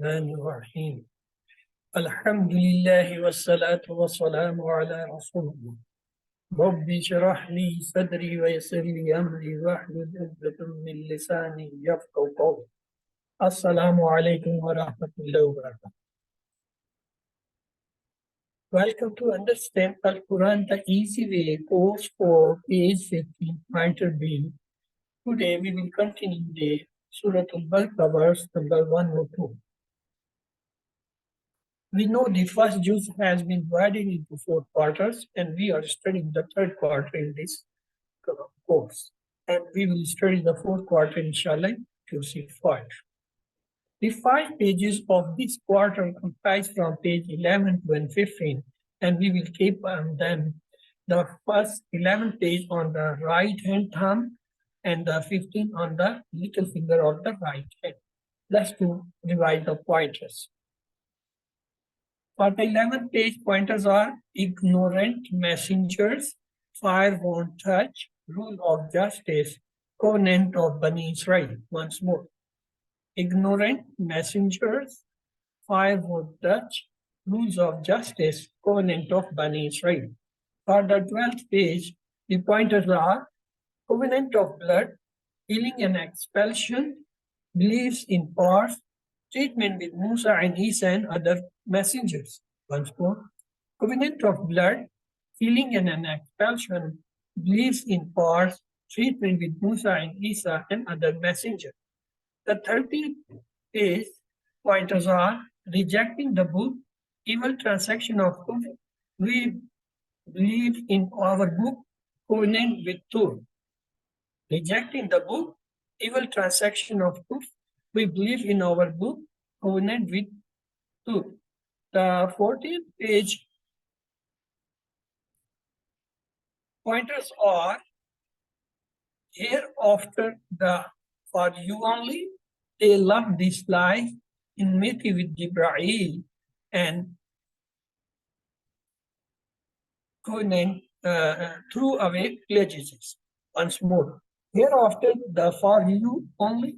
الرحمن الرحيم الحمد لله والصلاة والسلام على رسول الله رب اشرح لي صدري ويسر لي أمري واحلل عقدة من لساني يفقهوا قولي السلام عليكم ورحمة الله وبركاته. Welcome to Understand Al-Quran the Easy Way, course 4, page 15, pointer B. Today we will continue the Surah Al-Baqarah, verse number 102. We know the first juz has been divided into 4 quarters, and we are studying the 3rd quarter in this course. And we will study the 4th quarter, inshallah, QC4. The 5 pages of this quarter comprise from page 11 to 15, and we will keep them the first 11 page on the right hand thumb and the 15 on the little finger of the right hand. Let's divide the pointers. For the 11th page, pointers are ignorant messengers, fire won't touch, rule of justice, covenant of Bani Israel. Once more. Ignorant messengers, fire won't touch, rules of justice, covenant of Bani Israel. For the 12th page, the pointers are covenant of blood, healing and expulsion, beliefs in parts, treatment with Musa and Isa and other messengers. Once more, covenant of blood, healing and an expulsion, beliefs in parts, treatment with Musa and Isa and other messengers. The 13th page pointers are rejecting the book, evil transaction of kufr. We believe in our book, covenant with Tur. Rejecting the book, evil transaction of kufr. We believe in our book, covenant with Tur. The 14th page pointers are hereafter for you only, they love this life in enmity with Jibreel and covenant threw away pledges. Once more, hereafter for you only,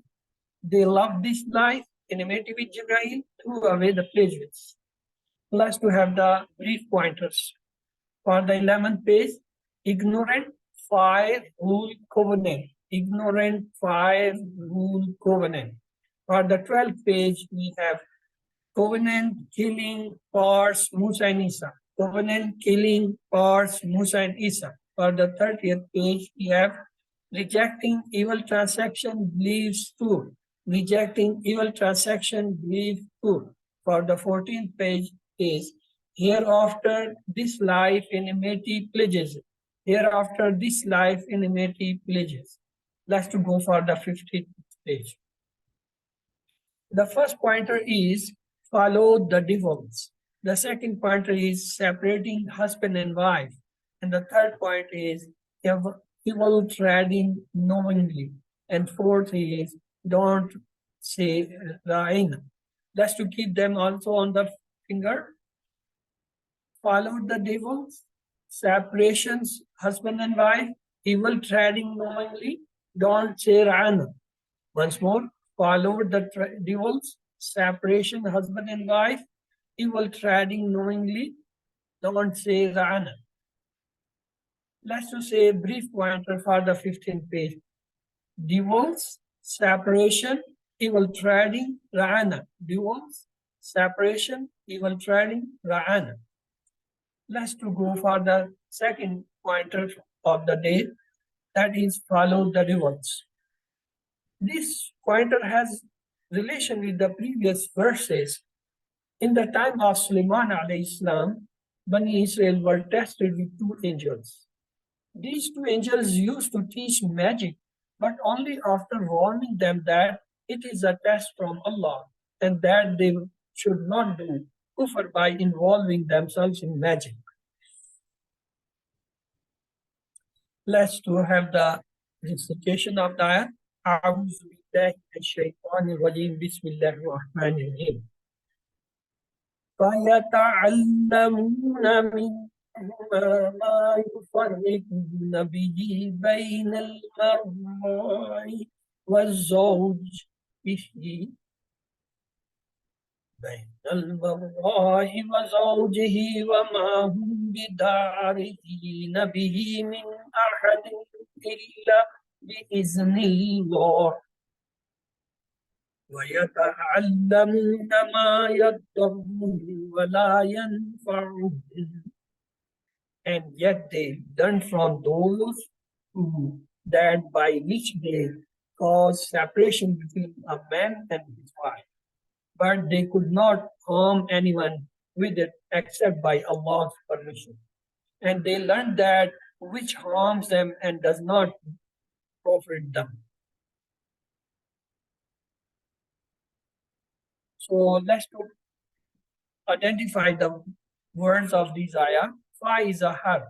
they love this life in enmity with Jibreel, threw away the pledges. Let's have the brief pointers. For the 11th page, ignorant fire rule covenant. Ignorant fire rule covenant. For the 12th page, we have covenant killing parts Musa and Isa. Covenant killing parts Musa and Isa. For the 30th page, we have rejecting evil transaction beliefs too. Rejecting evil transaction belief too. For the 14th page is hereafter this life in enmity pledges. Hereafter this life in enmity pledges. Let's go for the 15th page. The first pointer is follow the divorce. The second pointer is separating husband and wife. And the third point is evil trading knowingly. And fourth is don't say Ra'ina. That's to keep them also on the finger. Follow the divorce, separations, husband and wife, evil trading knowingly, don't say Ra'ina. Once more, follow the divorce, separation, husband and wife, evil trading knowingly, don't say Ra'ina. Let's just say a brief pointer for the 15th page. Divorce, separation, evil trading, Ra'ana. Divorce, separation, evil trading, Ra'ana. Let's go for the second pointer of the day, that is follow the divorce. This pointer has relation with the previous verses. In the time of Sulaiman alayhi salam, Bani Israel were tested with 2 angels. These 2 angels used to teach magic, but only after warning them that it is a test from Allah and that they should not do kufr by involving themselves in magic. Let's have the recitation of the ayah. أعوذ بالله من الشيطان الرجيم بسم الله الرحمن الرحيم فيتعلمون منهما ما يفرقون به بين المرء والزوج به بين المرء وزوجه وما هم بدارين به من أحد إلا بإذن الله ويتعلمون ما يضرهم ولا ينفعهم and yet they learn from those who that by which they cause separation between a man and his wife. But they could not harm anyone with it except by Allah's permission. And they learned that which harms them and does not profit them. So let's identify the words of these ayah. Fa is a harf.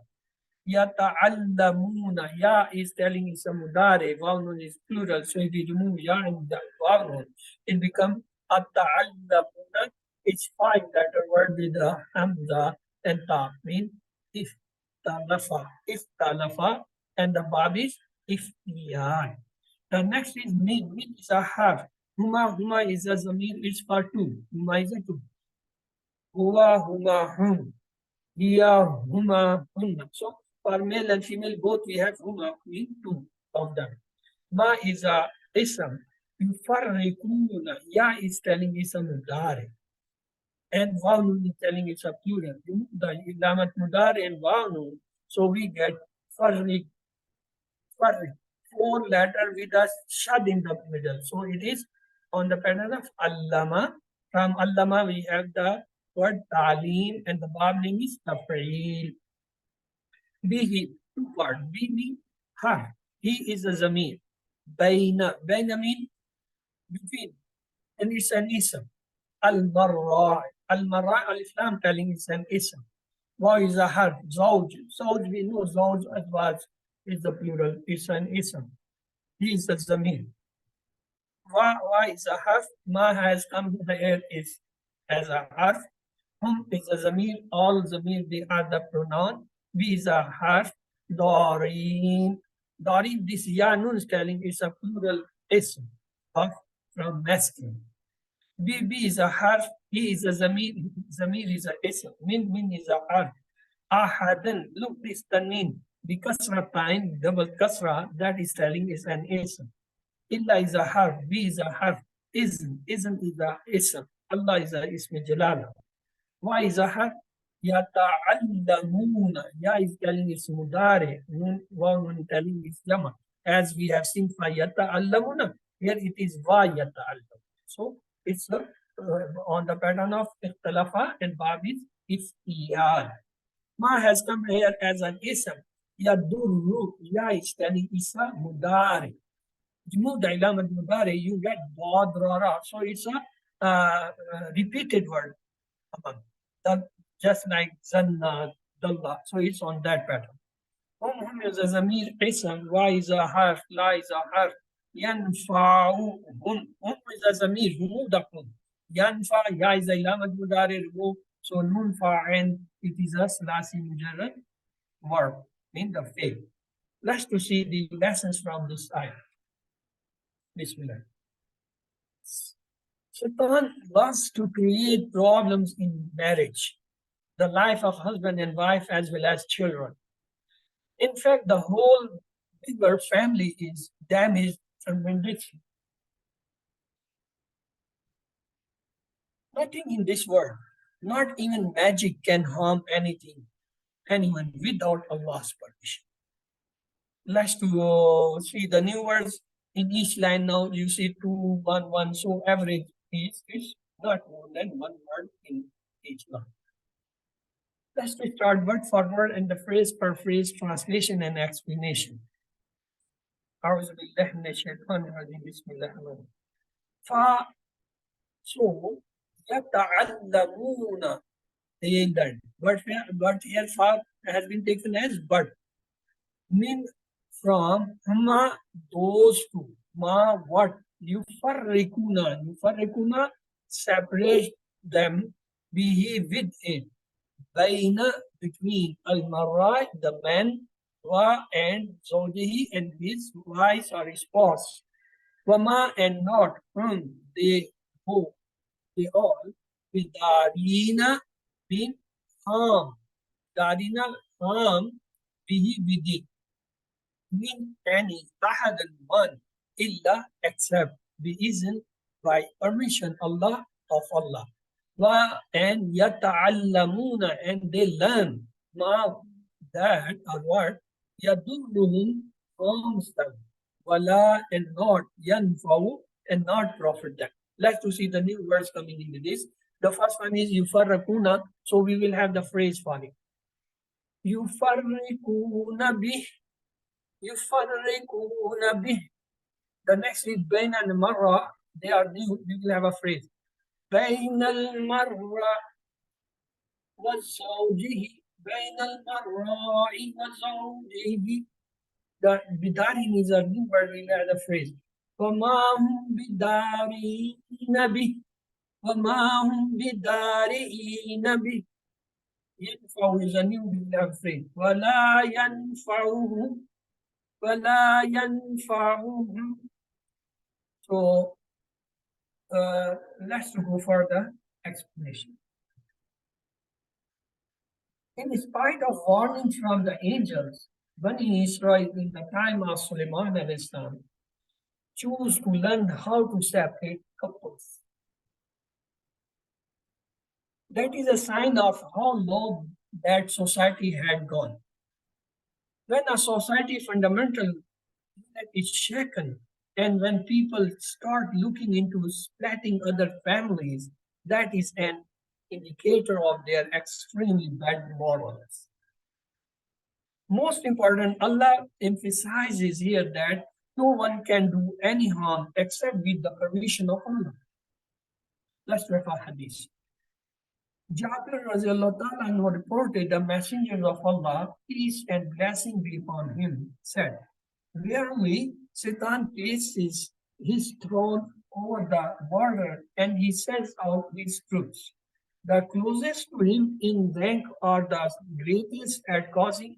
Yata'allamuna. Ya is telling it's a mudare. Wawnun is plural. So if you remove ya and the wawnun, it becomes ata'allamuna. It's five letter word with a hamza and ta. Mean if talafa, and the bab is iftiyar. The next is min. Min is a half. Huma is a zamir. It's for two. Huma is a two. Huma hum. Hiya, huma, hunna. So for male and female both we have huma, mean two of them. Ma is a ism. Yufarriquna. Ya is telling ism mudari. And wawnun is telling it's a plural. The ilamat mudari and wawnun. So we get farriq, farriq. Four letter with a shad in the middle. So it is on the pattern of allama. From allama we have the word talim and the verb name is taf'il. Bihi, two part. Bihi, ha. He is a zamir. Baina. Baina mean between. And it's an ism. Al-marra. Al-marra, al-Islam telling it's an ism. Wa is a harf. Zawj. Zawj, we know zawj adwas is the plural. It's an ism. He is a zamir. Wa is a harf. Ma has come here is as a harf. Hum is a zamir. All zamir, they are the pronoun. B is a harf. Darin. Darin, this ya nun is telling is a plural ism of from masculine. B is a harf. He is a zamir. Zamir is a ism. Min is a harf. Ahadan. Look, this tanween. The kasra time, double kasra, that is telling is an ism. Illa is a harf. B is a harf. Ism is a ism. Allah is a ism jalala. Why is a harf? Yata'allamuna. Ya is telling it's mudare. Nun telling it's jama. As we have seen for yata'allamuna, here it is wa yata'allam. So it's on the pattern of ikhtalafa and bab is iftiyar. Ma has come here as an ism. Yadurru. Ya is telling isa mudare. Remove the ilamat mudare, you get bod rara. So it's a repeated word. Just like zanna, dalla. So it's on that pattern. Hum is a zamir ism. Wa is a harf. La is a harf. Yanfa'u. Hum is a zamir. Remove the hum. Yanfa. Ya is a ilamat mudare. Remove. So nun fa'in. It is a slasi mujarrad verb. In the faith. Let's to see the lessons from this ayah. Bismillah. Shaitan wants to create problems in marriage, the life of husband and wife, as well as children. In fact, the whole bigger family is damaged tremendously. Nothing in this world, not even magic, can harm anyone without Allah's permission. Let's to see the new words in each line. Now you see 2, 1, 1. So average is not more than one word in each line. Let's start word for word and the phrase per phrase, translation and explanation. So, يَتَعَلَّمُونَ, they learn. But here fa has been taken as but. Mean from ma, those two. Ma, what? Yufarrikuna separate them, bihi, with it. Baina, between al-marra, the man, wa, and zawjihi, and his wife or spouse. Wama, and not, they both, they all, bidarina bin harm. Darina harm bihi with it. Min any ahad one illa except biizn by permission Allah of Allah. And yata'allamuna and they learn now that or what yadurruhum harms them. Wala and not yanfa'u and not profit them. Let's to see the new words coming into this. The first one is yufarrakuna, so we will have the phrase for it. Yufarrikuna bih, yufarrikuna bih. The next is bain and marra. They are new. We will have a phrase. بين المرء وزوجه بين المرء وزوجه. The bidarin is a new word. We have the phrase. وما هم بدارين به وما هم بدارين به. ينفع is a new we have phrase. ولا ينفعهم ولا ينفعهم. So let's go for the explanation. In spite of warnings from the angels, Bani Israel in the time of Sulaiman al-Islam choose to learn how to separate couples. That is a sign of how low that society had gone. When a society fundamental is shaken, and when people start looking into splitting other families, that is an indicator of their extremely bad morals. Most important, Allah emphasizes here that no one can do any harm except with the permission of Allah. Let's refer hadith. Jabir reported the messengers of Allah, peace and blessing be upon him, said, verily, Satan places his throne over the border and he sends out his troops. The closest to him in rank are the greatest at causing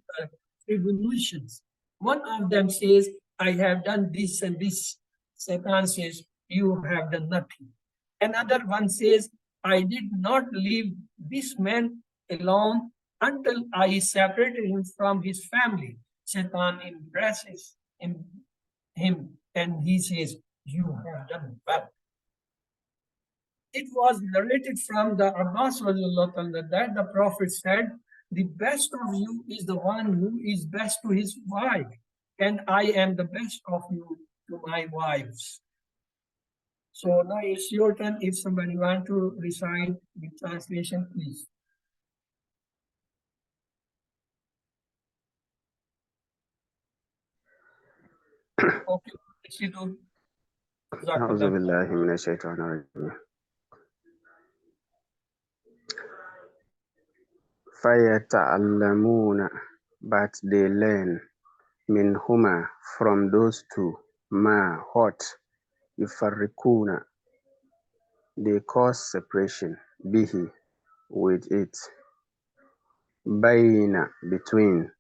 tribulations. One of them says, I have done this and this. Satan says, you have done nothing. Another one says, I did not leave this man alone until I separated him from his family. Satan embraces him and he says, you have done well. It was narrated from the Abbas that the Prophet said, the best of you is the one who is best to his wife, and I am the best of you to my wives. So now it's your turn. If somebody wants to recite the translation, please. Okay, أعوذ بالله من الشيطان الرجيم. فيتعلمون but they learn منهما from those two ما what يفرقون they cause separation به with it بين between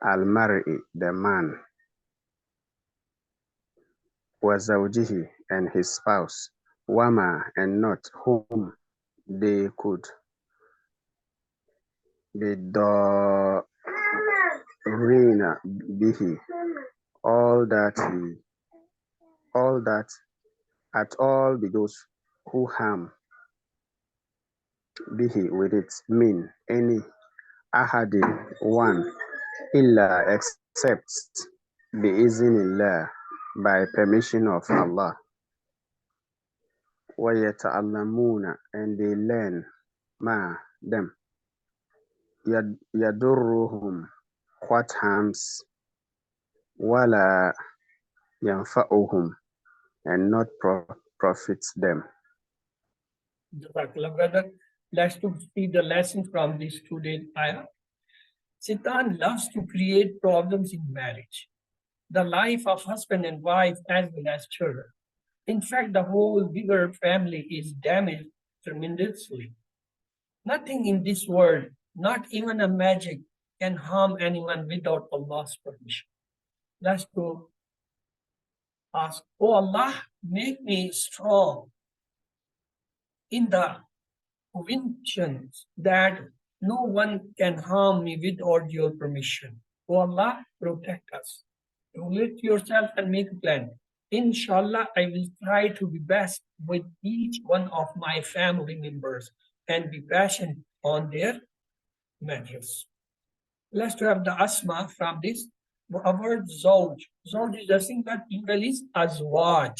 المرء the man وزوجه and his spouse وما and not whom they could بِالضَّارِّينَ بِهِ all that at all be those who harm bihi with it mean any ahadin one illa except biiznillah by permission of Allah wa yata'allamuna and they learn ma them yadurruhum what harms wala yanfa'uhum and not profits them. Let's to see the lesson from this today's ayah. Satan loves to create problems in marriage, the life of husband and wife as well as children. In fact, the whole bigger family is damaged tremendously. Nothing in this world, not even a magic, can harm anyone without Allah's permission. Let's go ask, oh Allah, make me strong in the convictions that no one can harm me without your permission. O Allah, protect us. Regulate yourself and make a plan. Inshallah, I will try to be best with each one of my family members and be patient on their matters. Let's have the asma from this. Our word zawj. Zawj is the single plural is azwaj.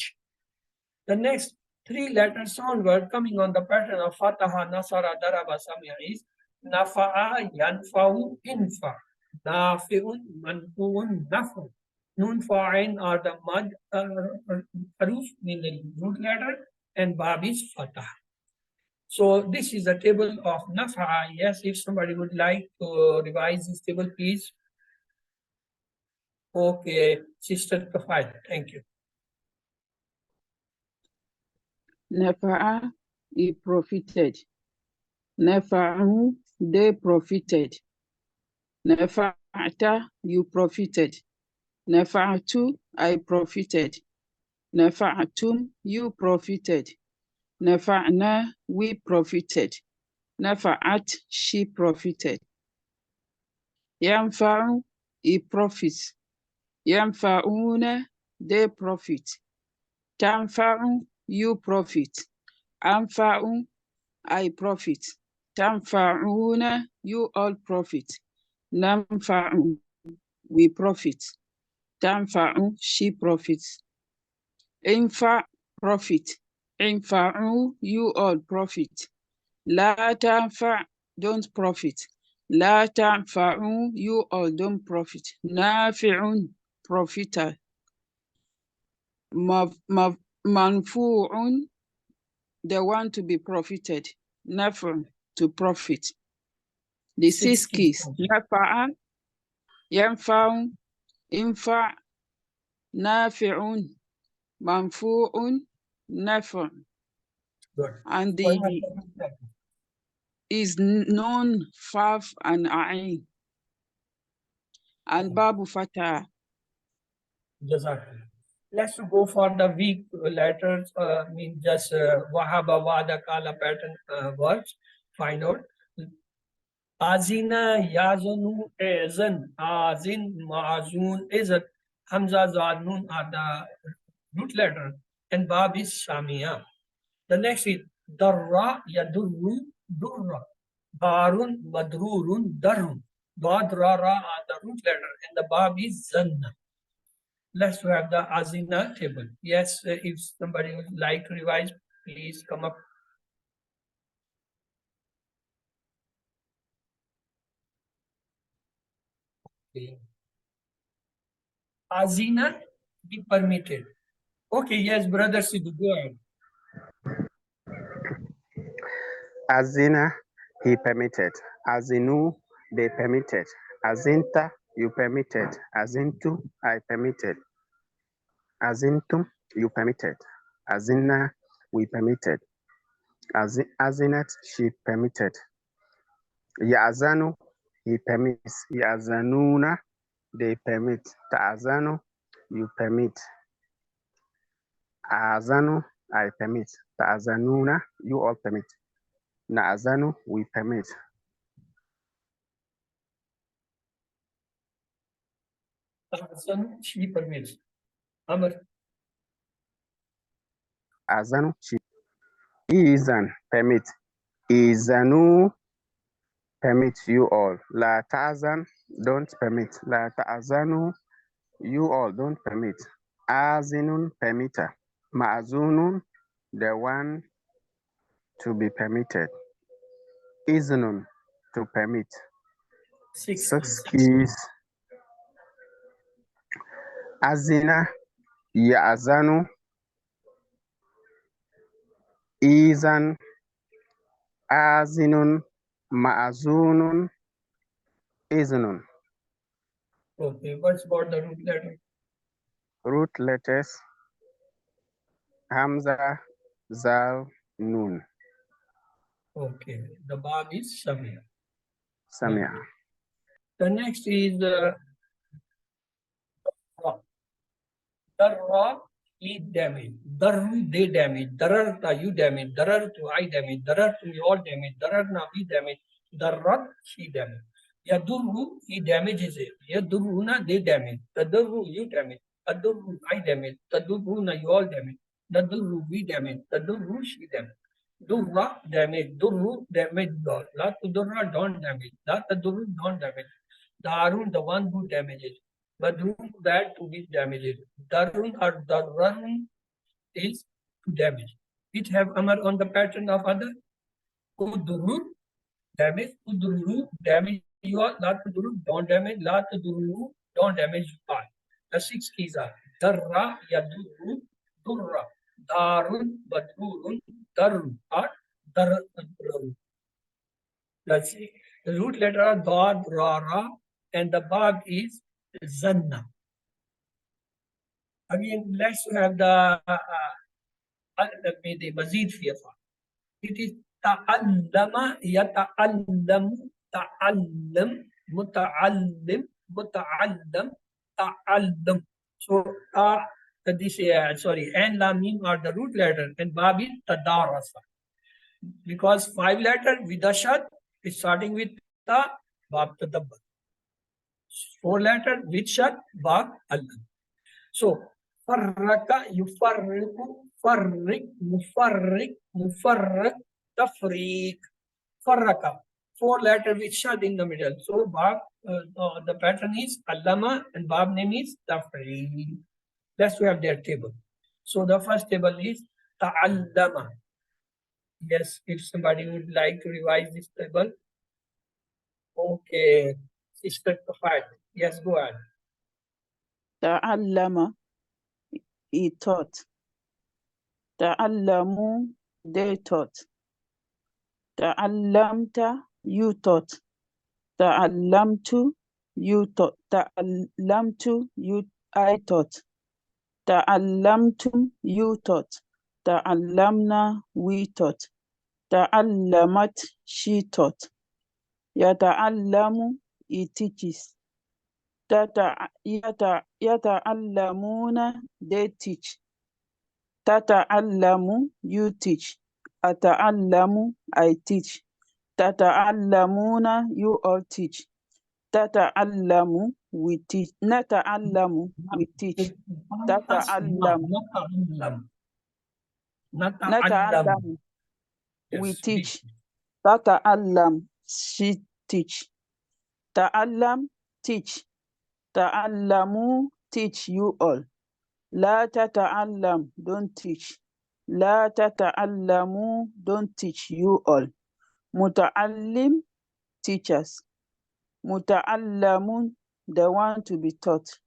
The next three letter sound word coming on the pattern of Fataha, Nasara, Daraba, Samia is Nafa'a, Yanfa'u, Infa. Nafi'un, Manfu'un, Nafu. Nun fa'in are the mud haruf, meaning root letter, and Bab is Fatah. So this is a table of Nafa'a. Yes, if somebody would like to revise this table, please. Okay, Sister Kafai, thank you. Nafa'a, he profited. Nafa'u, they profited. Nafa'ata, you profited. Nafa'atu, I profited. Nafa'atum, you profited. Nafa'na, we profited. Nafa'at, she profited. Yanfa'u, he profits. Yanfa'una, they profit. Tanfa'u, you profit. Anfa'u, I profit. Tanfa'una, you all profit. Nanfa'u, we profit. Tanfa'u, she profits. Infa, profit. Infa'u, you all profit. La tanfa, don't profit. La tanfa'u, you all don't profit. Nafi'un, profiter. Manfu'un, the one to be profited. Naf'un, to profit. The six keys. Nafa'a, yanfa'u, infa', nafi'un, manfu'un, naf'un. And the is known faf and a'in. And babu fatah. Let's go for the weak letters, mean just Wahaba, Wada, Kala pattern words. Find out. Azina, Yazanu, Ezan, Azin, Maazun, Ezat, Hamza, Zadnun are the root letter, and Bab is Samia. The next is Darra, Yadurru, Durra, Barun, Madrurun, Darun. Badrara are the root letter, and the Bab is Zanna. Let's have the Azina table. Yes, if somebody would like to revise, please come up. Okay. Azina be permitted. Okay, yes, brother Sidhu, go ahead. Azina, he permitted. Azinu, they permitted. Azinta, you permitted. Azintu, I permitted. Azintum, you permitted. Azina, we permitted. Azinat, she permitted. Yazanu, he permits. Yazanuna, they permit. Ta'azanu, you permit. Azanu, I permit. Ta'azanuna, you all permit. Na'azanu, we permit. Azan, she permits. Amr. Azanu, she. Izan, permit. Izanu, permit you all. La ta'azan, don't permit. La ta'azanu, you all don't permit. Azinun, permitter. Ma'azunun, the one to be permitted. Iznun, to permit. Six keys. Azina, ya'azanu, izan, azinun, ma'azunun, iznun. Okay, what's about the root letter? Root letters, Hamza, Zal, Nun. Okay, the Bab is Samia. Samia. Okay. The next is Ra. The Ra, eat damage. Darru, they damage. Dararta, you damage. Darartu, I damage. Darartu, you all damage. Dararna, we damage. Darrat, she damage. Yadurru, he damages it. Yadurruna, they damage. Tadurru, you damage. Adurru, I damage. Tadurruna, you all damage. Tadurru, we damage. Tadurru, she damage. Durra, damage. Durru, damage God. La Tudurra, don't damage. La Tadurru, don't damage. Darun, the one who damages. Badrun, that to be damaged. Darun or Darrun is to damage. It have Amar on the pattern of other. Udurur, damage. Udururu, damage you are. La Tuduru, don't damage. La Tuduru, don't damage you are. The 6 keys are Darra, Yaduru, Durra, Darun, Badrurun, Darun, or Darrun. Let's see. The root letter are Dad, Ra, and the Bab is Zanna. Again, let's have the Mazid Fiafa. It is Ta'allama, Yata'allamu, Ta'allam, Muta'allim, Muta'allam, Ta'allam. So, and La Mim are the root letter, and Bab is Tadarasa. Because 5 letter with a shad is starting with Ta, Bab Tadabbar. 4 letter with shad, Bab Allam. So, Farraka, Yufarriku, Farrik, Mufarrik, Mufarrak, Tafriq, Farraka. 4 letter with shad in the middle. So, Bab, the pattern is Allama and Bab name is Tafriq. Let's have their table. So, the first table is Ta'allama. Yes, if somebody would like to revise this table. Okay, Sister Kafat. Yes, go ahead. Ta'allama, he taught. Ta'allamu, they taught. Ta'allamta, you taught. Ta'allamtu, you taught. Ta'allamtu, I taught. Ta'allamtum, you taught. Ta'allamna, we taught. Ta'allamat, she taught. Yata'allamu, he teaches. Yata'allamuna, they teach. Tata'allamu, you teach. Ata'allamu, I teach. Tata'allamuna, you all teach. Tata'allamu, we teach. Nata'allamu, we teach. Tata'allamu. Nata'allamu, we teach. Tata'allam, she teach. Ta'allam, teach. Ta'allamu, teach you all. La tata'allam, don't teach. La tata'allamu, don't teach you all. Muta'allim, teachers. Muta'allamun, the one to be taught.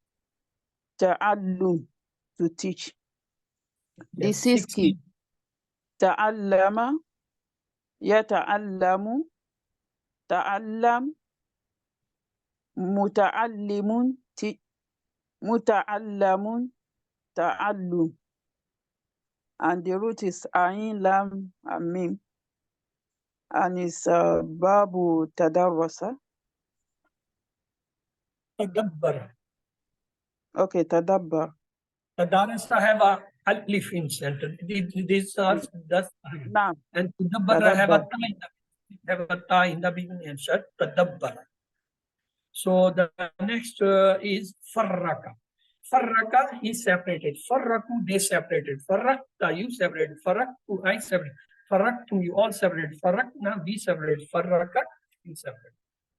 Ta'allum, to teach. This is key. Ta'allama, yata'allamu, ta'allam, muta'allimun, muta'allamun, ta'allum. And the root is Ain, Lam, and Mim. And it's Babu Tadarwasa. Tadabbar. Okay, Tadabbar. Tadarasa have a alif in center. These are just Now, and Tadabbar have a ta in the beginning and shut Tadabbar. So the next is Farraka. Farraka is separated. Farraku, they separated. Farrakta, you separated. Farraktu, I separated. Farraktu, you all separated. Farrakna, we separated. Farraka, you separate.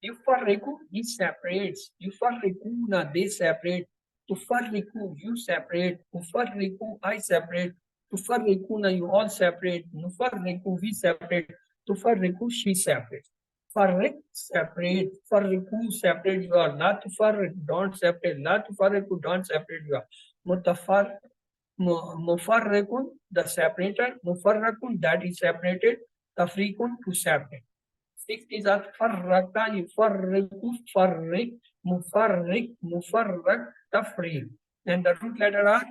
Yufarriku, he separates. Yufarrikuna, they separate. Tufarriku, you separate. Ufarriku, I separate. Tufarrikuna, you all separate. Nufarriku, we separate. Tufarriku, she separates. Farrik, separate. Farriku, separate you are. La tufarrik, don't separate. La tufarriku, don't separate you are. Mufarrikun, the separator. Mufarrakun, that is separated. Tafrikun, to separate. 6 is a farraka, yufarriku, farrik, mufarrik, mufarrak, tafriq. And the root letter are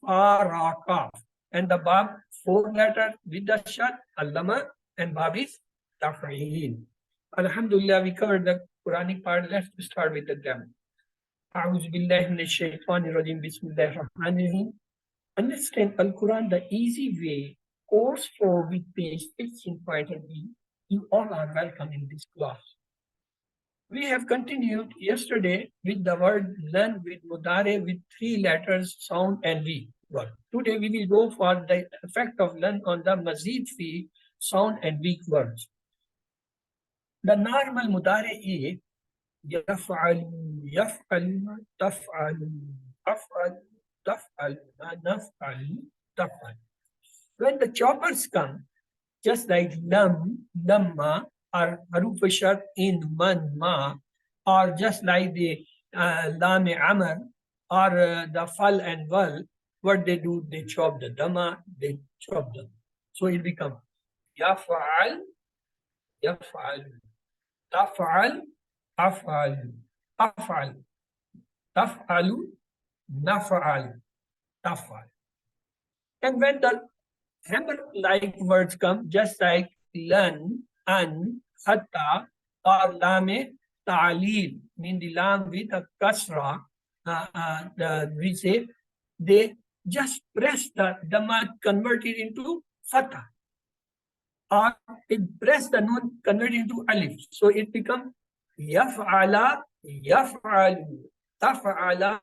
faraka. And the bab, 4 letter with the shad, allama, and bab is tafriq. Alhamdulillah, we covered the Quranic part. Let's start with the grammar. أعوذ بالله من الشيطان الرجيم بسم الله الرحمن الرحيم understand Al-Quran the easy way, course 4 with page 16.b. You all are welcome in this class. We have continued yesterday with the word learn with mudare with 3 letters, sound and V word. Today we will go for the effect of learn on the mazid fi, sound and weak words. The normal mudare is يفعل يفعل تفعل أفعل تفعل نفعل تفعل. When the choppers come, just like lam, lamma, or haruf shart in man, ma, or just like the lam amr, or the fal and wal, what they do, they chop the dhamma, they chop them. So it becomes yaf'al, yaf'al, taf'al, af'al, af'al, taf'alu, naf'al, taf'al. And when the hammer-like words come, just like lan, an, hatta, or lame, ta'lil, mean the lam with a kasra, we say, they just press the dhamma, convert it into fatha. Or it press the nun, convert it into alif. So it becomes yaf'ala, yaf'alu, taf'ala,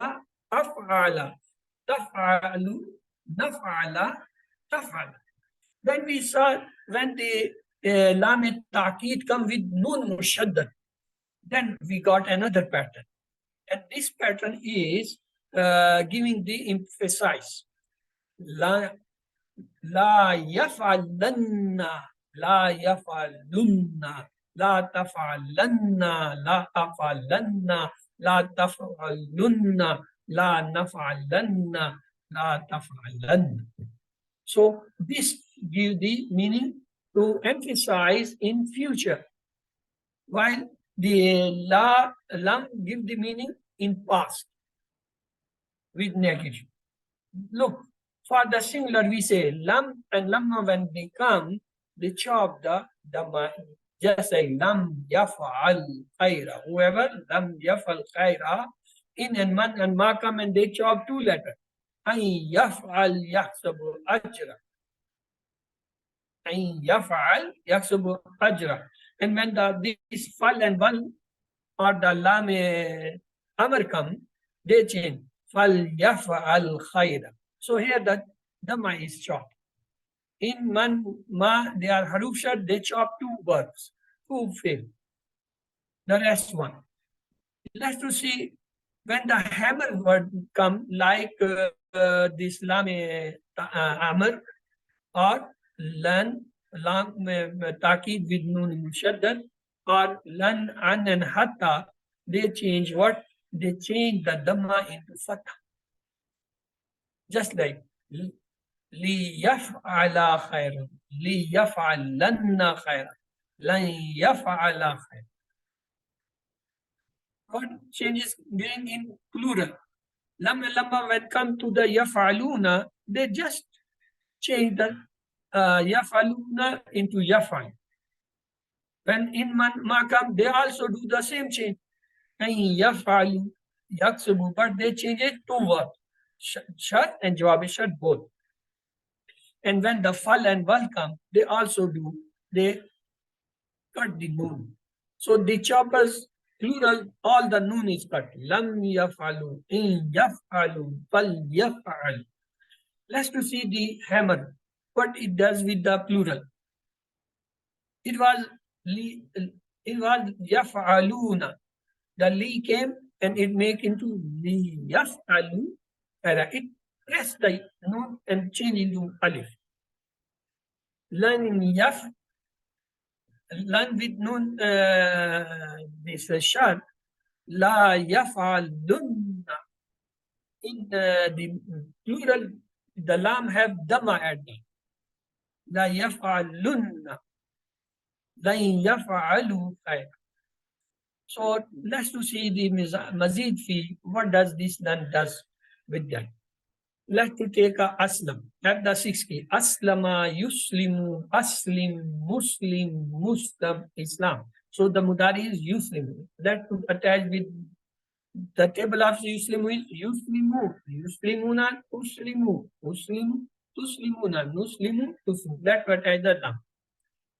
af'ala, taf'alu, naf'ala, taf'ala. Then we saw when the lam ta'qeed come with nun mushaddad, then we got another pattern. And this pattern is giving the emphasis. La yaf'alanna, la yaf'alunna, la taf'alanna, la af'alanna, la taf'alunna, la naf'alanna, la taf'alanna. So this gives the meaning to emphasize in future, while the lam give the meaning in past with negative. Look, for the singular we say lam and lamma, when they come, they chop the dhamma. Just like lam yaf'al khaira. Whoever lam yaf'al khaira, in and man and ma come and they chop 2 letters. An yaf'al yahsabu ajra. An yaf'al yahsabu ajra. And when this fal and wal or the lam amr come, they change. Fal yaf'al khaira. So here the dhamma is chopped. In man, ma, they are haruf shart, they chop 2 verbs, 2 fail. The rest 1. Let's to see when the hammer word come, like this lam amr or lan, lam taqeed with nun mushaddad, or lan, an and hatta, they change what? They change the dhamma into fatha. Just like li yaf'ala khairan, li yaf'alanna khairan, lan yaf'ala khairan. What changes being in plural? Lamma when come to the yaf'aluna, they just change the yaf'aluna into yaf'al. When in ma come, they also do the same change. Yaf'alu, yaksubu, but they change it to what? Shart and jawab shart both. And when the fal and wal come, they also do, they cut the noon. So the choppers, plural, all the noon is cut. Lam yaf'alu, in yaf'alu, fal yaf'al. Let's to see the hammer, what it does with the plural. It was yaf'aluna. The li came and it make into li yaf'alu. It press the noon and change into alif. Lan with noon, this shart, la yaf'alunna. In the plural, the lam have dhamma at them. La yaf'alunna. La yaf'alu khair. So let's to see the mazid fi, what does this lan does with that. Let's to take a aslam. Have the 6 key. Aslama, yuslimu, aslim, muslim, islam. So the mudari is yuslim. That could attach with The table of Yuslimu is Yuslimu, Yuslimuna, Uslimu, Uslimu, Tuslimuna, Nuslimu, Tuslimu. That's what I did now.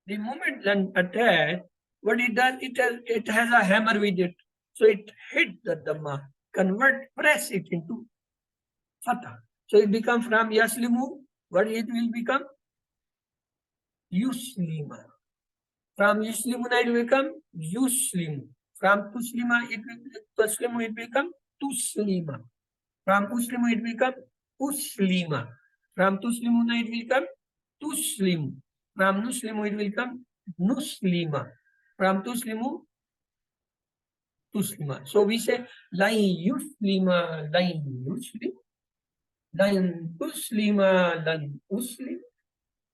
The moment then attached, what it does, it has a hammer with it. So it hit the Dhamma, press it into Fatah. So it becomes from Yaslimu, what it will become? Yuslima. From Yuslimuna it will become Yuslimu. From Tuslima it will become Tuslima. From Uslimu it will become Uslima. From Tuslimuna it will become Tuslimu. From Nuslimu it will become Nuslima. From Tuslimu, Tuslima. So we say Lain Yuslima, Lain Yuslim, Lain Tuslima, Lan Uslim,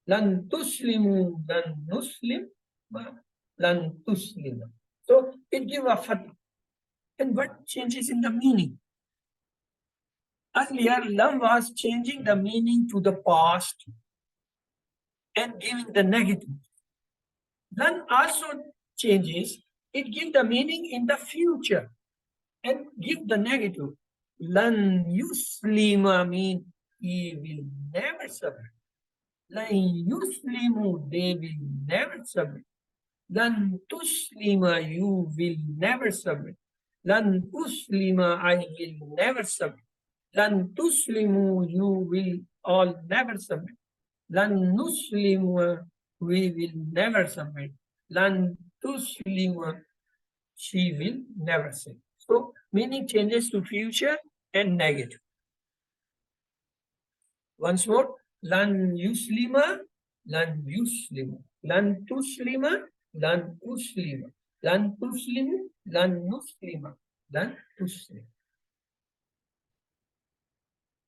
Lan Tuslimu, Lan Nuslim, Lan Tuslima. So it gives a fatah. And what changes in the meaning? Earlier, lam was changing the meaning to the past and giving the negative. Lan also changes, it gives the meaning in the future and give the negative. Lan yuslima means he will never submit. Lan yuslimu, they will never submit. Lan tuslima, you will never submit. Lan uslima, I will never submit. Lan tuslimu, you will all never submit. Lan nuslimu, we will never submit. Lan tuslimu, she will never submit. So meaning changes to future and negative. Once more, lan yuslima, lan yuslimu, lan tuslima, lan uslima, lan tuslimu, lan nuslima, lan tuslima.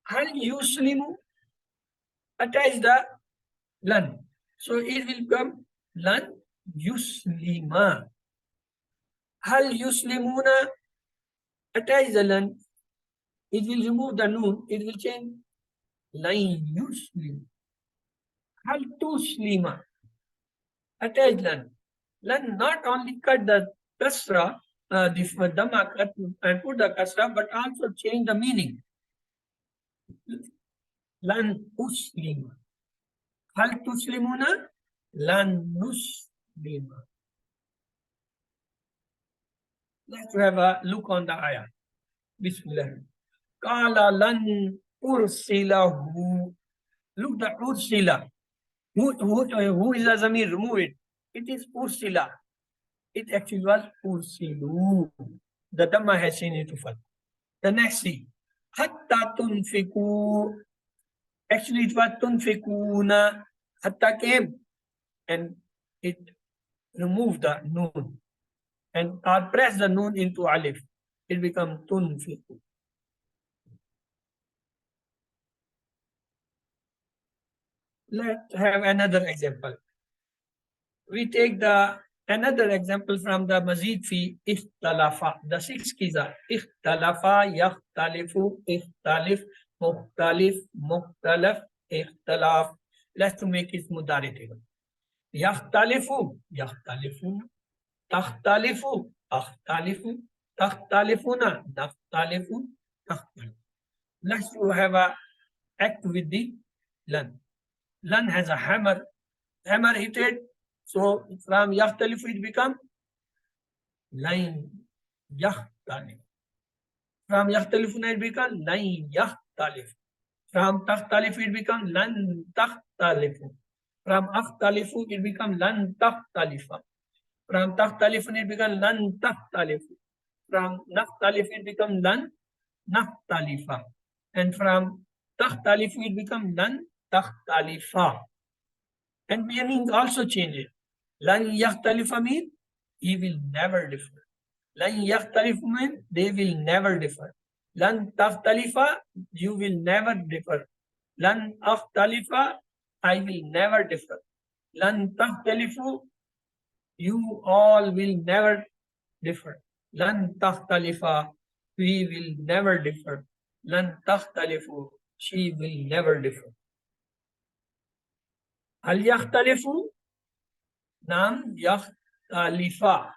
Hal yuslimu, attach the lan. So it will become lan yuslima. Hal yuslimuna, attach the lan. It will remove the noon. It will change lan yuslim. Hal tuslima, attach lan. Lan not only cut the kasra, the dhamma cut and put the kasra, but also change the meaning. Lan uslima. Hal tuslimuna? Lan nuslima. Let's have a look on the ayah. Bismillah. Qala lan ursilahu. Look the ursila. Who is the zamir? Remove it. It is ursila. It actually was ursilu. The dhamma has seen it to fall. The next see. Hatta tunfiku. Actually it was tunfikuna. Hatta came and it removed the noon and press the noon into alif. It becomes tunfiku. Let's have another example. We take another example from the Mazid fi ikhtalafa. The 6 keys are ikhtalafa, yakhtalifu, ikhtalif, mukhtalif, mukhtalaf, ikhtalaf. Let's make it mudari table. Yakhtalifu, yakhtalifuna, takhtalifu, akhtalifu, takhtalifuna, nakhtalifu, takhtalifu. Let's have a act with the lan. Lan has a hammer hit it. So from yakhtalifu it become lain yakhtalif. From yakhtalifuna it become lain yakhtalif. From takhtalifu it become lan takhtalifu. From akhtalifu it become lan takhtalifa. From takhtalifun it become lan takhtalifu. From nakhtalifu it become lan nakhtalifa. And from takhtalifu it become lan takhtalifa. And meaning also changes. Lan yakhtalifa mean he will never differ. Lan yakhtalifu mean they will never differ. Lan takhtalifa, you will never differ. Lan akhtalifa, I will never differ. Lan takhtalifu, you all will never differ. Lan takhtalifa, we will never differ. Lan takhtalifu, she will never differ. Hal yakhtalifu? Nam yakhtalifa.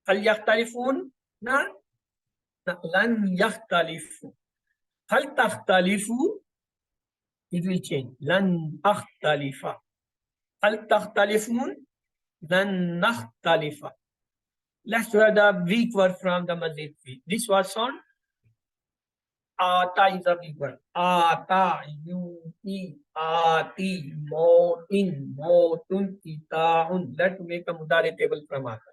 Hal yakhtalifun? Nam لن يختلفوا. هل تختلفوا? It will change. لن أختلف. هل تختلفون؟ لن نختلف. Let's do the weak word from the Mazid. This was sound. Ata is a weak word. Ata, U-T, Ati, Mo-in, Mo-tun, Ita-un. Let's make a mudari table from Ata.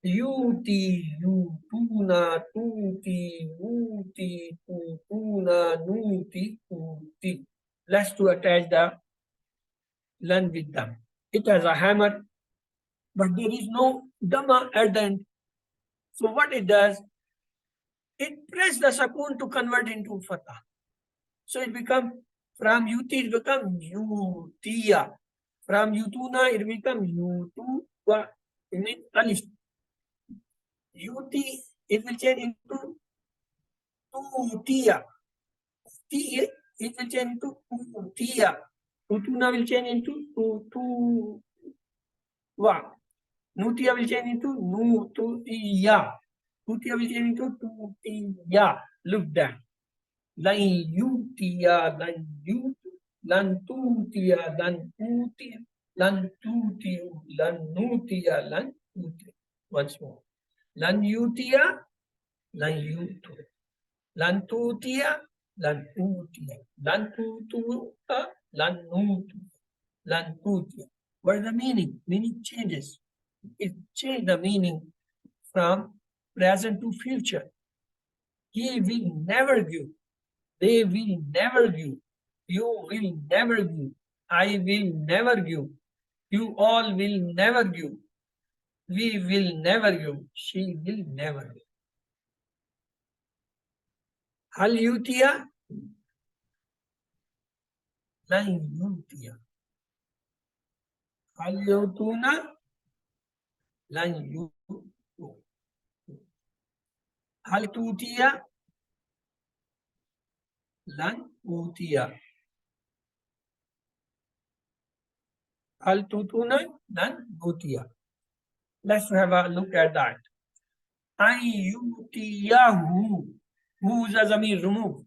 Yuti, Yutuna, Tuti, Uti, Tutuna, Nuti, Uti. Let's to attach the learn with them. It has a hammer, but there is no dhamma at the end. So what it does, it press the sakun to convert into fatah. So it becomes, from yuti it becomes yutiya. From yutuna it becomes yutuwa. It means alif. Yuti it will change into tutiya. T it will change into tutiya. Tutuna will change into tutuwa. Nutia will change into Nutiya. Nutia will change into Tutiya. Look that. Lan Yutiya, Lan Yut, Lan Tutiya, Lan Utiya, Lan Tutiyu, Lan Nutiya, Lan Utiya. Once more. Lan Yutiya, Lan Yutu. Lan Tutiya, Lan Utiya. Lan Tutuya, Lan Nutu. Lan Tutiya. What is the meaning? Meaning changes. It changed the meaning from present to future. He will never give. They will never give. You will never give. I will never give. You all will never give. We will never give. She will never give. Hal yutiya? Lan yutiya. Hal yutuna? Lan yutu. Hal tutiya? Lan utiya. Hal tutuna? Lan utiya. Let's have a look at that. Ayutiyahu. Who is a zamir? Remove.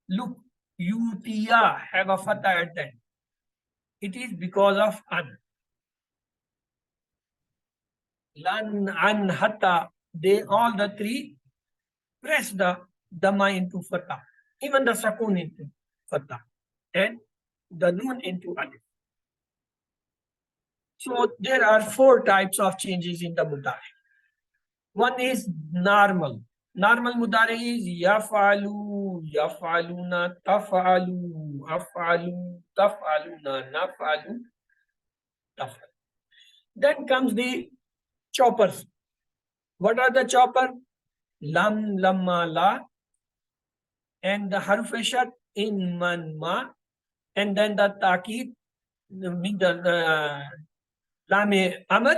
Look, yutiya have a fatha at the end. It is because of an. Lan, an, hatta. They all the three press the dhamma into fatha. Even the sakun into fatha. And the nun into alif. So there are 4 types of changes in the mudari. One is normal. Normal mudari is yafalu, yafaluna, tafalu, afalu, tafaluna, nafalu, tafalu. Then comes the choppers. What are the chopper? Lam, lamma, la, and the harfeshat in man, ma, and then the takid, the lame amr,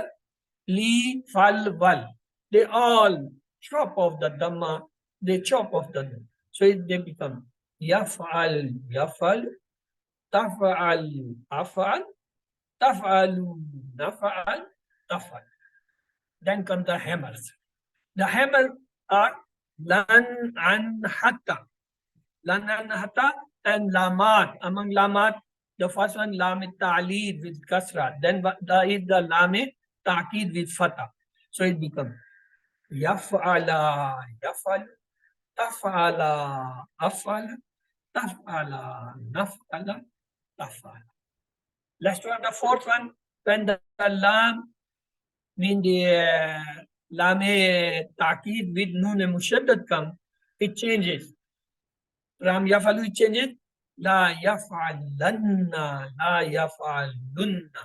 li, fal, wal. They all chop off the dhamma, they chop off the nun. So they become yaf'al, yaf'al, taf'al, af'al, taf'alu, naf'al, taf'al. Then come the hammers. The hammer are lan, an, hatta. Lan, an, hatta, and lamat. Among lamat, the first one lam ta'lid with kasra. Then there is the lam ta'kid with fatha. So it becomes yaf'ala, yaf'al, taf'ala, af'ala, taf'ala, naf'ala, taf'ala. Let's try the 4th one. When the lam mean the lame ta'kid with nun mushaddad come, it changes. From yafalu it changes. La yaf'alanna, la yaf'alunna,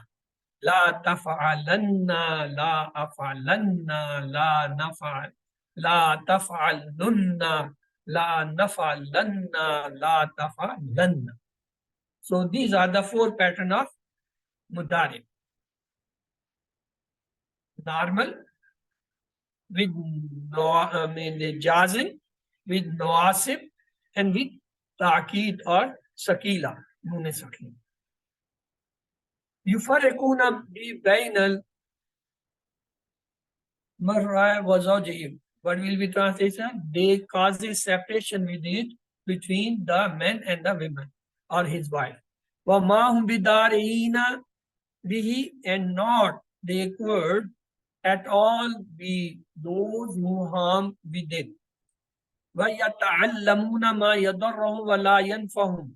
la taf'alanna, la af'alanna, la naf'al, la taf'alunna, la naf'alanna, la taf'alanna. So these are the 4 patterns of mudari. Normal, with the jazim, with noasib, and with ta'kid or sakila, nun sakila. Yufarriquna bainal mar'a wa zawjihi. What will be translation? They causes separation with it between the men and the women or his wife. وَمَا هُمْ بِدَارِينَ bihi, and not they could at all be those who harm with it. وَيَتَعَلَّمُونَ مَا يَضُرُّهُمْ وَلَا يَنْفَعُهُمْ,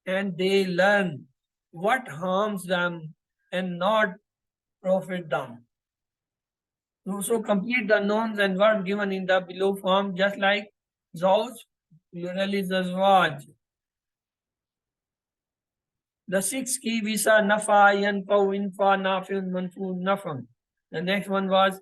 and they learn what harms them and not profit them. So complete the nouns and verbs given in the below form, just like Zawj, plural is Azwaj. The 6 key visa nafa, yanfa, infa, nafin, manfu, nafam. The next one was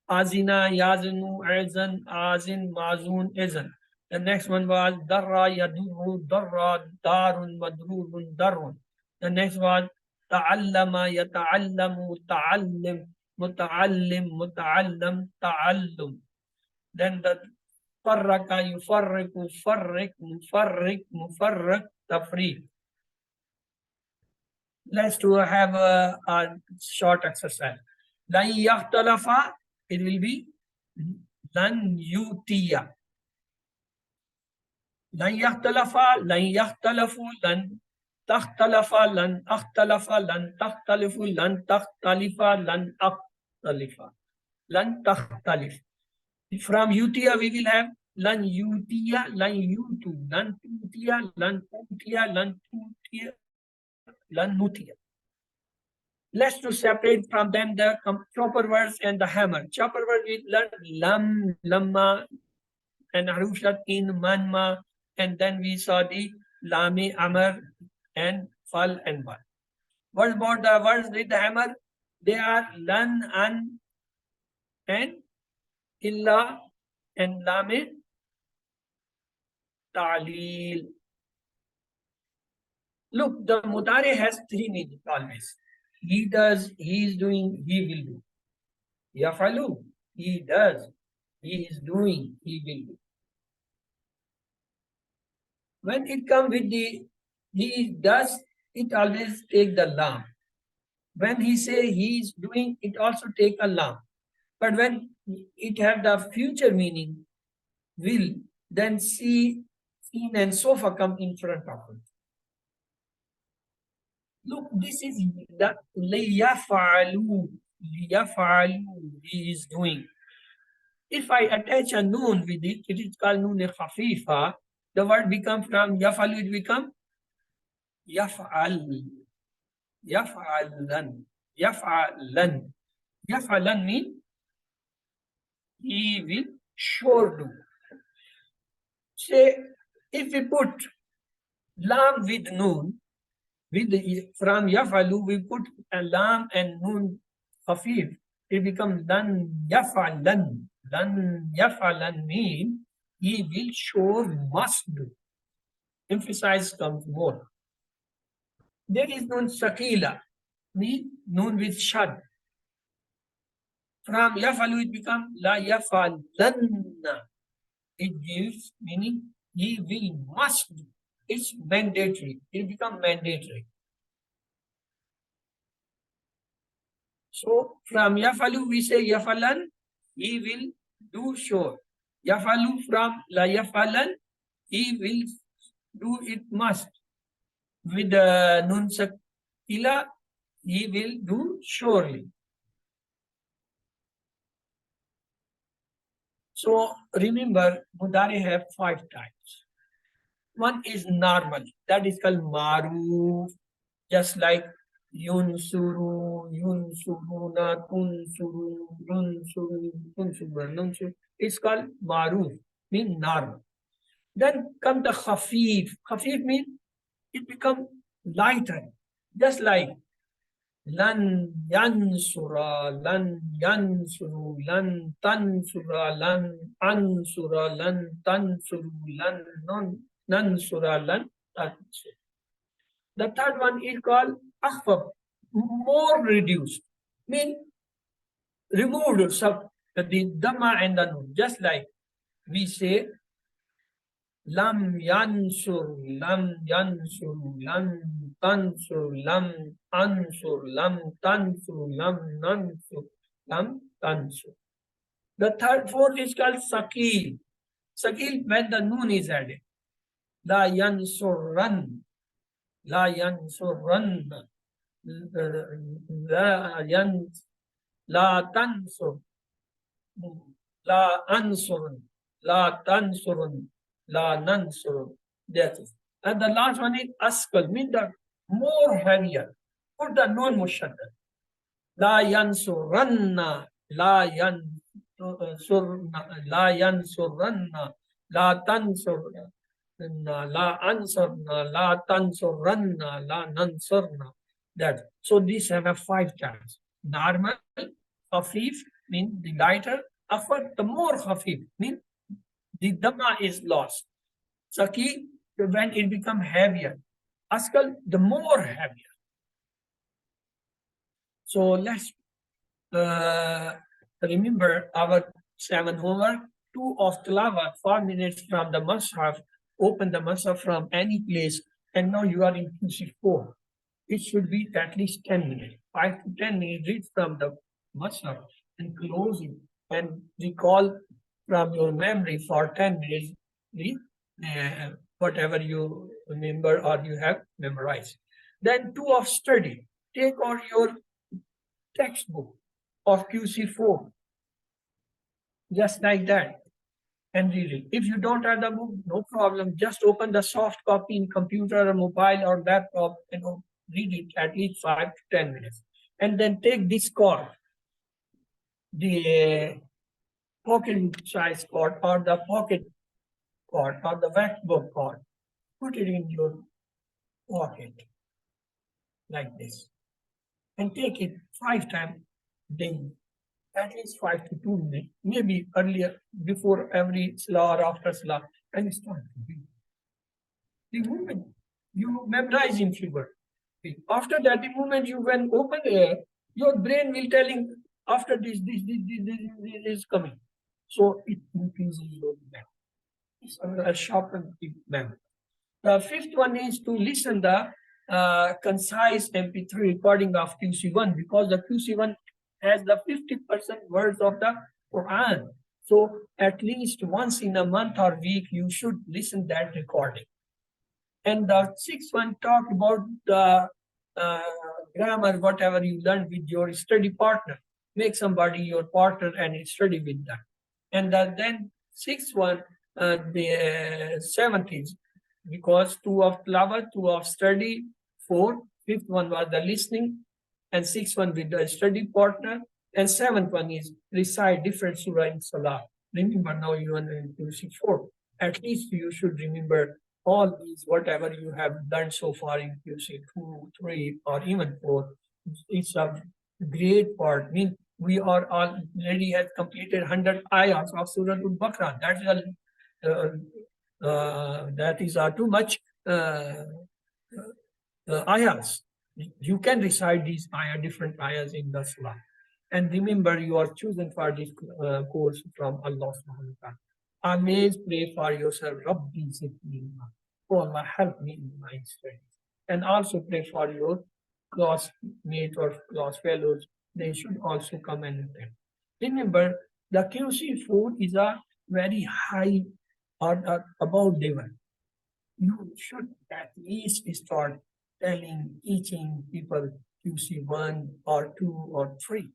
azina, yazinu, azan, azin, mazun, izan. The next one was darra, yaduru, darra, darun, madrurun, darun. The next was ta'allama, yata'allamu, ta'allim, muta'allim, muta'allam, ta'allum. Then the farraka, yufarriku, farrik, mufarrik, mufarrak, tafriq. Let's have a short exercise. Lan yahtalafa, it will be lan yutiya. Lan yahtalafa, lan yahtalafu, lan takhtalafa, lan akhtalafa, lan takhtalifu, lan takhtalifa, lan akhtalifa, lan takhtalif. From yutiya we will have lan yutiya, lan yutu, lan tutiya, lan tutiya, lan tutiya, lan nutiya. Let's to separate from them the chopper words and the hammer. Chopper word we learn lam, lamma, and harushat in, manma, and then we saw the lami, amar, and fal and bal. What about the words with the hammer? They are lan, an, and illa, and lami, ta'lil. Look, the mudari has 3 meanings always. He does, he is doing, he will do. Yafalu, he does, he is doing, he will do. When it comes with the he does, it always take the lam. When he say he is doing, it also take a lam. But when it have the future meaning, will, then see, seen and sofa come in front of it. Look, this is the liyafalu, he is doing. If I attach a noon with it, it is called noon khafifa. The word become from yafalu, it become yaf'al, yaf'alan, yaf'alan. Yaf'alan means he will sure do. Say, if we put lam with noon, with the, from yafalu, we put a lam and noon khafif, it becomes lan yaf'alan. Lan yaf'alan means he will sure must do. Emphasize comes more. There is noon sakila, means noon with shad. From yafalu it becomes la yafalanna. It gives meaning he will must do. It's mandatory. It becomes mandatory. So from yafalu we say yafalan, he will do sure. Yafalu from la yafalan, he will do it must. With the nun sakila, he will do surely. So remember, mudari have 5 types. One is normal, that is called maruf, just like yunsuru, yunsuruna, tunsuru, yunsuru, tunsuru, nunsuru. It's called maruf, means normal. Then come the khafif. Khafif means it becomes lighter, just like lan yansura, lan yansuru, lan tansura, lan ansura, lan tansuru, lan nansura, lan tansura. The third one is called akhfaf, more reduced, mean removed sub the dhamma and the nun, just like we say lam yansur, lam yansur, lam tansur, lam ansur, lam tansur, lam nansur, lam tansur. The fourth is called Sakil. Sakil when the noon is added. La yansurran. La yansurran. La tansur. La ansurun. La tansurun. La nansurun. That is. And the last one is askal, means the more heavier. Put the non-mushaddad. La yansuranna. La yansurna. La yansuranna. La tansurna. La ansarna. La tansurranna. La nansurna. That. So these have a 5 times. Normal, khafif, means the lighter. Afar, the more khafif, means the dhamma is lost. Saki, when it becomes heavier. Askal, the more heavier. So let's remember our 7 homework. 2 of tilawat, 4 minutes from the mushaf. Open the mushaf from any place. And now you are in QC4. It should be at least 10 minutes. 5 to 10 minutes, read from the mushaf and close it. And recall from your memory for 10 minutes. Read whatever you remember or you have memorized. Then 2 of study. Take out your textbook of QC4, just like that, and read it. If you don't have the book, no problem. Just open the soft copy in computer or mobile or laptop and read it at least 5 to 10 minutes. And then take this cord, the pocket size cord or the pocket cord or the waxbook cord. Put it in your pocket like this. And take it 5 times daily, at least 5 to 2 minutes, maybe earlier, before every salah or after salah, and start to read. The moment you memorize in figure, after that, the moment you when open air, your brain will telling after this is coming. So it increases your memory. It's a sharpened memory. The 5th one is to listen the concise MP3 recording of QC1, because the QC1 has the 50% words of the Quran. So at least once in a month or week, you should listen that recording. And the 6th one talk about the grammar, whatever you learned with your study partner. Make somebody your partner and study with them. And then 6th one, the 7th is, because 2 of tilawat, 2 of study, 4, 5th one was the listening, and 6th one with the study partner, and 7th one is recite different surah in salah. Remember, now you are in QC4. At least you should remember all these, whatever you have done so far in QC2, 3, or even 4. It's a great part. I mean, we are already have completed 100 ayahs of Surah Al-Baqarah. That is too much ayahs. You can recite these different ayahs in the salah. And remember, you are chosen for this course from Allah subhanahu wa ta'ala. Always pray for yourself, Rabbi zidni ilma. Oh Allah, help me in my studies. And also pray for your classmates or class fellows. They should also come and attend. Remember, the QC4 is a very high or above level. You should at least start teaching people QC1 or 2 or 3,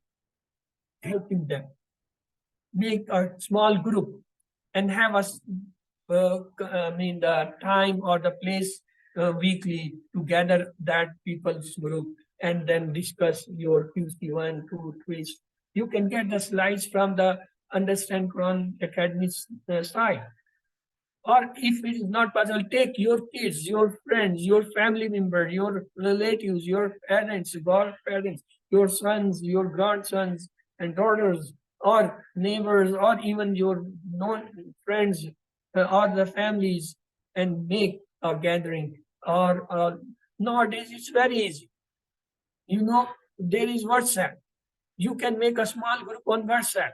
helping them. Make a small group and have us, the time or the place weekly to gather that people's group and then discuss your QC1, 2, 3. You can get the slides from the Understand Quran Academy site. Or if it is not possible, take your kids, your friends, your family members, your relatives, your parents, godparents, your sons, your grandsons and daughters, or neighbors, or even your known friends or the families, and make a gathering. Or nowadays it's very easy. You know, there is WhatsApp. You can make a small group on WhatsApp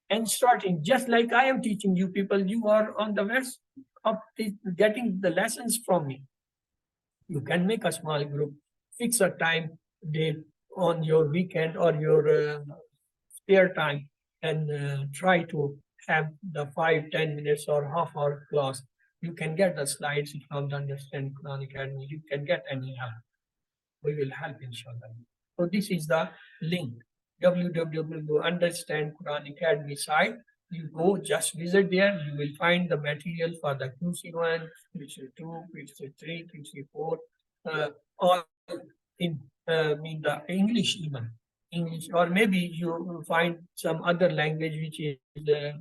and starting, just like I am teaching you people, you are on the verse of getting the lessons from me. You can make a small group, fix a time, date on your weekend or your spare time, and try to have the 5-10 minutes or half-hour class. You can get the slides from the Understand Quran Academy. You can get any help. We will help, inshallah. So this is the link, www.understand Quran Academy site. You go, just visit there. You will find the material for the QC1, QC2, QC3, QC4, all in the English even. English, or maybe you will find some other language which is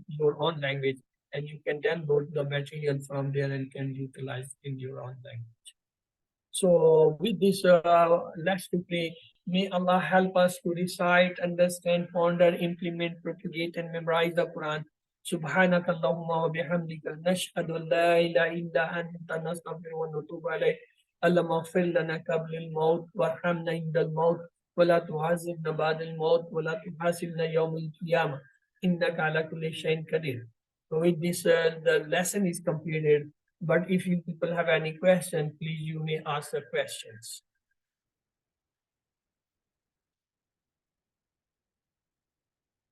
your own language, and you can download the material from there and can utilize in your own language. So with this, let's to pray. May Allah help us to recite, understand, ponder, implement, propagate, and memorize the Quran. سبحانك اللهم وبحمدك نشهد أن لا إله إلا أنت نستغفرك ونتوب إليك اللهم اغفر لنا قبل الموت وارحمنا عند الموت ولا تعذبنا بعد الموت ولا تحاسبنا يوم القيامة إنك على كل شيء قدير. So with this, the lesson is completed. But if you people have any question, please you may ask the questions.